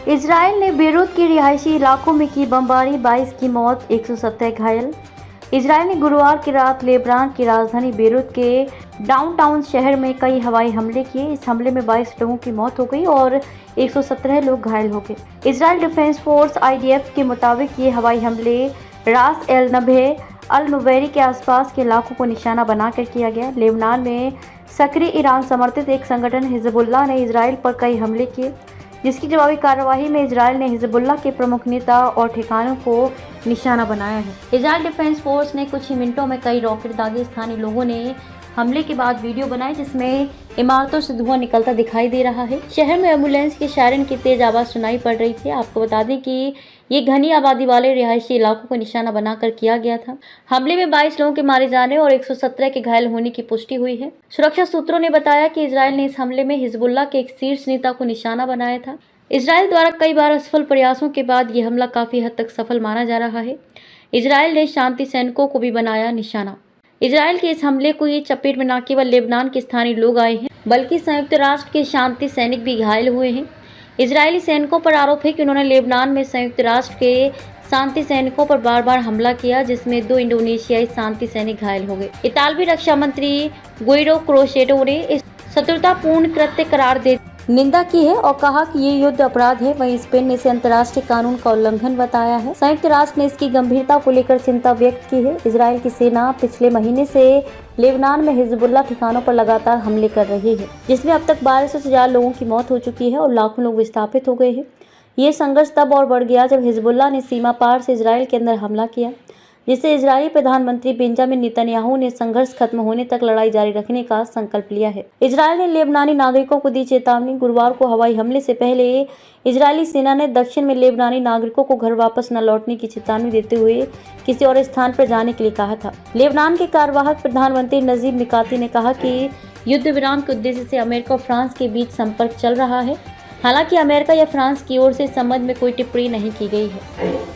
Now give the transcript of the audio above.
Israel ने Beirut के रिहायशी इलाकों में की बमबारी, 22 की मौत, 170 घायल। इजराइल ने गुरुवार की रात लेबनान की राजधानी बेरूत के डाउनटाउन शहर में कई हवाई हमले किए। इस हमले में 22 लोगों की मौत हो गई और 117 लोग घायल हो गए। इजराइल डिफेंस फोर्स (IDF) के मुताबिक ये हवाई हमले रास एल नभे अल नुवैरी के आसपास के इलाकों को निशाना बनाकर किया गया। लेबनान में सक्रिय ईरान समर्थित एक संगठन हिजबुल्लाह ने इजराइल पर कई हमले किए, जिसकी जवाबी कार्रवाई में इजराइल ने हिजबुल्लाह के प्रमुख नेता और ठिकानों को निशाना बनाया है। इजराइल डिफेंस फोर्स ने कुछ ही मिनटों में कई रॉकेट दागे। स्थानीय लोगों ने हमले के बाद वीडियो बनाए जिसमें इमारतों से धुआं निकलता दिखाई दे रहा है। शहर में एम्बुलेंस की सायरन की तेज आवाज सुनाई पड़ रही थी। आपको बता दें कि ये घनी आबादी वाले रिहायशी इलाकों को निशाना बनाकर किया गया था। हमले में 22 लोगों के मारे जाने और 117 के घायल होने की पुष्टि हुई है। सुरक्षा सूत्रों ने बताया कि इजराइल ने इस हमले में हिजबुल्लाह के एक शीर्ष नेता को निशाना बनाया था। इजराइल द्वारा कई बार असफल प्रयासों के बाद ये हमला काफी हद तक सफल माना जा रहा है। इजराइल ने शांति सैनिकों को भी बनाया निशाना। इजराइल के इस हमले को ये चपेट में न केवल लेबनान के स्थानीय लोग आए हैं, बल्कि संयुक्त राष्ट्र के शांति सैनिक भी घायल हुए हैं। इजरायली सैनिकों पर आरोप है कि उन्होंने लेबनान में संयुक्त राष्ट्र के शांति सैनिकों पर बार बार हमला किया, जिसमें 2 इंडोनेशियाई शांति सैनिक घायल हो गए। इतालवी रक्षा मंत्री गुइडो क्रोशेटो ने इस शत्रुतापूर्ण कृत्य करार दे निंदा की है और कहा कि ये युद्ध अपराध है। वहीं स्पेन ने इसे अंतर्राष्ट्रीय कानून का उल्लंघन बताया है। संयुक्त राष्ट्र ने इसकी गंभीरता को लेकर चिंता व्यक्त की है। इजराइल की सेना पिछले महीने से लेबनान में हिजबुल्लाह ठिकानों पर लगातार हमले कर रही है, जिसमें अब तक 1200 से ज्यादा लोगों की मौत हो चुकी है और लाखों लोग विस्थापित हो गए हैं। ये संघर्ष तब और बढ़ गया जब हिजबुल्लाह ने सीमा पार से इजराइल के अंदर हमला किया, जिससे इजरायली प्रधानमंत्री बेंजामिन नेतन्याहू ने संघर्ष खत्म होने तक लड़ाई जारी रखने का संकल्प लिया है। इजरायल ने लेबनानी नागरिकों को दी चेतावनी। गुरुवार को हवाई हमले से पहले इजरायली सेना ने दक्षिण में लेबनानी नागरिकों को घर वापस न लौटने की चेतावनी देते हुए किसी और स्थान पर जाने के लिए कहा था। लेबनान के कार्यवाहक प्रधानमंत्री नजीब मिकाती ने कहा कि युद्ध विराम के उद्देश्य से अमेरिका और फ्रांस के बीच संपर्क चल रहा है। हालांकि अमेरिका या फ्रांस की ओर से इस संबंध में कोई टिप्पणी नहीं की गई है।